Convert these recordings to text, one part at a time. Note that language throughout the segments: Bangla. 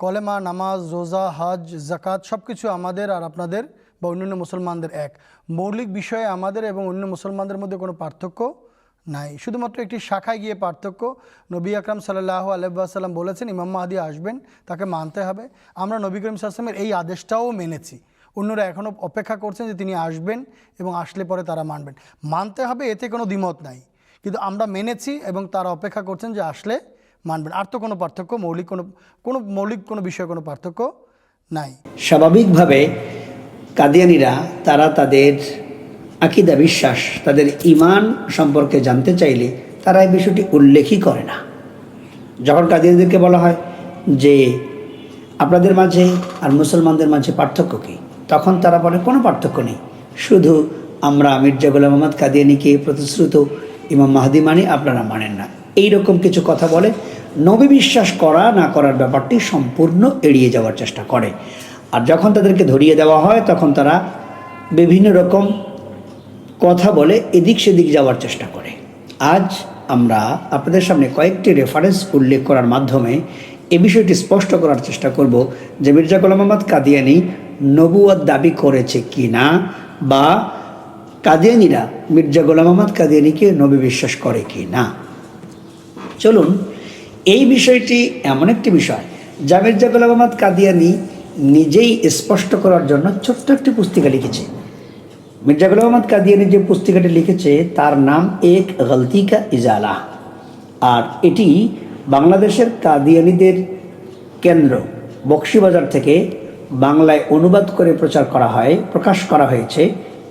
কলেমা, নামাজ, রোজা, হজ, জাকাত সব কিছু আমাদের আর আপনাদের বা অন্যান্য মুসলমানদের এক। মৌলিক বিষয়ে আমাদের এবং অন্য মুসলমানদের মধ্যে কোনো পার্থক্য নাই, শুধুমাত্র একটি শাখায় গিয়ে পার্থক্য। নবী আকরাম সাল্লাল্লাহু আলাইহি ওয়াসাল্লাম বলেছেন ইমাম মাহদী আসবেন, তাকে মানতে হবে। আমরা নবী করিম সাল্লাল্লাহু আলাইহি ওয়াসাল্লামের এই আদেশটাও মেনেছি। অন্যরা এখনও অপেক্ষা করছেন যে তিনি আসবেন এবং আসলে পরে তারা মানবেন। মানতে হবে, এতে কোনো দ্বিমত নাই, কিন্তু আমরা মেনেছি এবং তারা অপেক্ষা করছেন যে আসলে মানবেন। আর তো কোনো পার্থক্য মৌলিক কোনো বিষয়ে কোনো পার্থক্য নাই। স্বাভাবিকভাবে কাদিয়ানীরা তারা তাদের আকীদা, বিশ্বাস, তাদের ঈমান সম্পর্কে জানতে চাইলে তারা এই বিষয়টি উল্লেখই করে না। যখন কাদিয়ানীদেরকে বলা হয় যে আপনাদের মাঝে আর মুসলমানদের মাঝে পার্থক্য কী, তখন তারা বলে কোনো পার্থক্য নেই, শুধু আমরা মির্জা গোলাম আহমদ কাদিয়ানীকে প্রতিশ্রুত ইমাম মাহদী মানি, আপনারা মানেন না। এইরকম কিছু কথা বলে নবী বিশ্বাস করা না করার ব্যাপারটি সম্পূর্ণ এড়িয়ে যাওয়ার চেষ্টা করে। আর যখন তাদেরকে ধরিয়ে দেওয়া হয় তখন তারা বিভিন্ন রকম কথা বলে এদিক সেদিক যাওয়ার চেষ্টা করে। আজ আমরা আপনাদের সামনে কয়েকটি রেফারেন্স উল্লেখ করার মাধ্যমে এ বিষয়টি স্পষ্ট করার চেষ্টা করব যে মির্জা গোলাম আহমদ কাদিয়ানী নবুয়ত দাবি করেছে কি না, বা কাদিয়ানীরা মির্জা গোলাম আহমদ কাদিয়ানীকে নবী বিশ্বাস করে কি না। চলুন, এই বিষয়টি এমন একটি বিষয় যা মির্জা গোলাম আহমদ কাদিয়ানী নিজেই স্পষ্ট করার জন্য ছোট্ট একটি পুস্তিকা লিখেছে। মির্জা গোলাম আহমদ কাদিয়ানী যে পুস্তিকাটি লিখেছে তার নাম এক গলতি কা ইজালা, আর এটি বাংলাদেশের কাদিয়ানীদের কেন্দ্র বক্সিবাজার থেকে বাংলায় অনুবাদ করে প্রকাশ করা হয়েছে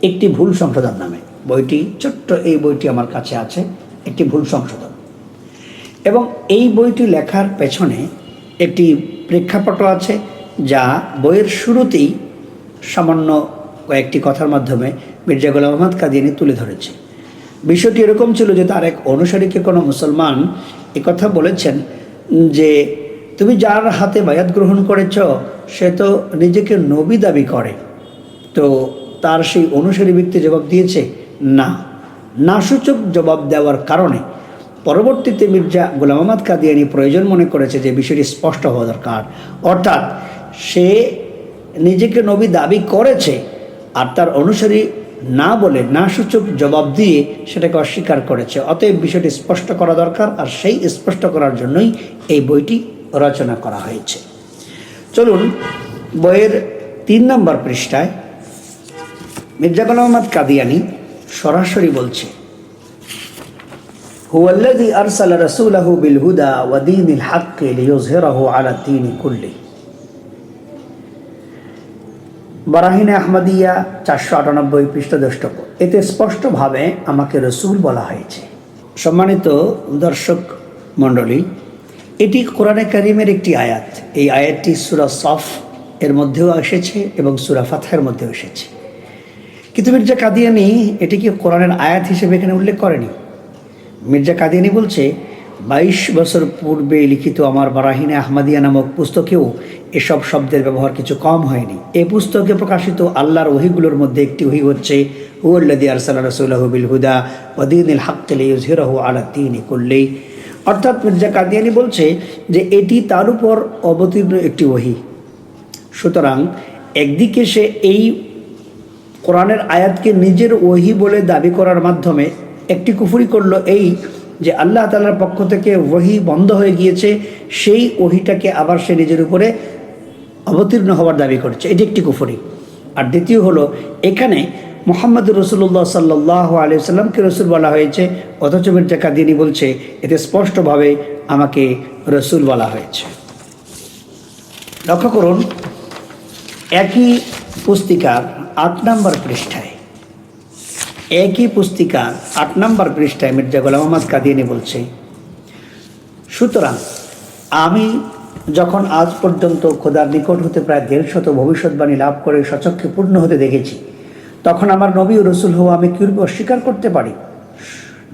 একটি ভুল সংশোধন নামে। বইটি ছোট্ট, এই বইটি আমার কাছে আছে, একটি ভুল সংশোধন। এবং এই বইটি লেখার পেছনে একটি প্রেক্ষাপট আছে যা বইয়ের শুরুতেই সামান্য কয়েকটি কথার মাধ্যমে মির্জা গোলাম আহমদ কাদিয়ানী তুলে ধরেছে। বিষয়টি এরকম ছিল যে তার এক অনুসারীকে কোনো মুসলমান একথা বলেছেন যে তুমি যার হাতে বায়াত গ্রহণ করেছ সে তো নিজেকে নবী দাবি করে। তো তার সেই অনুসারী ব্যক্তি জবাব দিয়েছে না সূচক জবাব দেওয়ার কারণে পরবর্তীতে মির্জা গোলাম আহমদ কাদিয়ানী প্রয়োজন মনে করেছে যে বিষয়টি স্পষ্ট হওয়া দরকার, অর্থাৎ সে নিজেকে নবী দাবি করেছে আর তার অনুসারী না বলে না সূচক জবাব দিয়ে সেটাকে অস্বীকার করেছে। অতএব বিষয়টি স্পষ্ট করা দরকার, আর সেই স্পষ্ট করার জন্যই এই বইটি রচনা করা হয়েছে। চলুন, বইয়ের 3 নম্বর পৃষ্ঠায় মির্জা গোলাম আহমদ কাদিয়ানী সরাসরি বলছে, হুয়াল্লাযী আরসালা রাসূলাহু বিল হুদা ওয়া দীনিল হাক্কি লিইয়ুযহিরাহু আলা দ্বীনি কুল্লি। বারাহিনে আহমদিয়া 498 পৃষ্ঠা দ্রষ্টব্য। এতে স্পষ্টভাবে আমাকে রসুল বলা হয়েছে। সম্মানিত দর্শক মণ্ডলী, এটি কোরআনে কারিমের একটি আয়াত। এই আয়াতটি সূরা সফ এর মধ্যেও এসেছে এবং সূরা ফাতহের মধ্যেও এসেছে, কিন্তু মির্জা কাদিয়ানী এটিকে কোরআনের আয়াত হিসেবে এখানে উল্লেখ করেনি। মির্জা কাদিয়ানী বলছে 22 বছর পূর্বে লিখিত আমার বারাহিনে আহমদিয়া নামক পুস্তকেও এসব শব্দের ব্যবহার কিছু কম হয়নি। এই পুস্তকে প্রকাশিত আল্লাহর ওহীগুলোর মধ্যে একটি ওহী হচ্ছে হুয়াল্লাযী আরসালা রাসূলাহু বিল হুদা ওয়া দীনিল হাক্কি লিইয়ুযহিরাহু আলা দ্বীনি কুল্লি। অর্থাৎ মির্জা কাদিয়ানী বলছে যে এটি তার উপর অবতীর্ণ একটি ওহী। সুতরাং একদিকে সে এই কোরআনের আয়াতকে নিজের ওহী বলে দাবি করার মাধ্যমে একটি কুফরি করলো, এই যে আল্লাহ তাআলার পক্ষ থেকে ওহী বন্ধ হয়ে গিয়েছে, সেই ওহীটাকে আবার সে নিজের উপরে অবতীর্ণ হওয়ার দাবি করছে, এটি একটি কুফরি। আর দ্বিতীয় হলো, এখানে মুহাম্মদুর রাসূলুল্লাহ সাল্লাল্লাহু আলাইহি ওয়াসাল্লামকে রসুল বলা হয়েছে, অথচ মির্জা কাদিয়ানী বলছে এতে স্পষ্টভাবে আমাকে রসুল বলা হয়েছে। লক্ষ্য করুন, একই পুস্তিকার 8 নম্বর পৃষ্ঠায় মির্জা গোলাম আহমদ কাদিয়ানী বলছে, সুতরাং আমি যখন আজ পর্যন্ত খোদার নিকট হতে প্রায় 150 ভবিষ্যৎবাণী লাভ করে সচক্ষে পূর্ণ হতে দেখেছি, তখন আমার নবী ও রসুল হওয়া আমি কিরূপে অস্বীকার করতে পারি?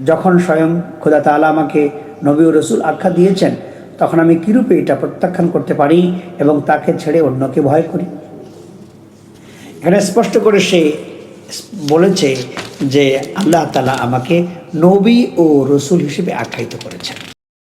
যখন স্বয়ং খোদা তাআলা আমাকে নবী ও রসুল আখ্যা দিয়েছেন, তখন আমি কিরূপে এটা প্রত্যাখ্যান করতে পারি এবং তাকে ছেড়ে অন্যকে ভয় করি? এখানে স্পষ্ট করে সে বলেছে যে আল্লাহ তাআলা আমাকে নবী ও রসুল হিসেবে আখ্যায়িত করেছেন।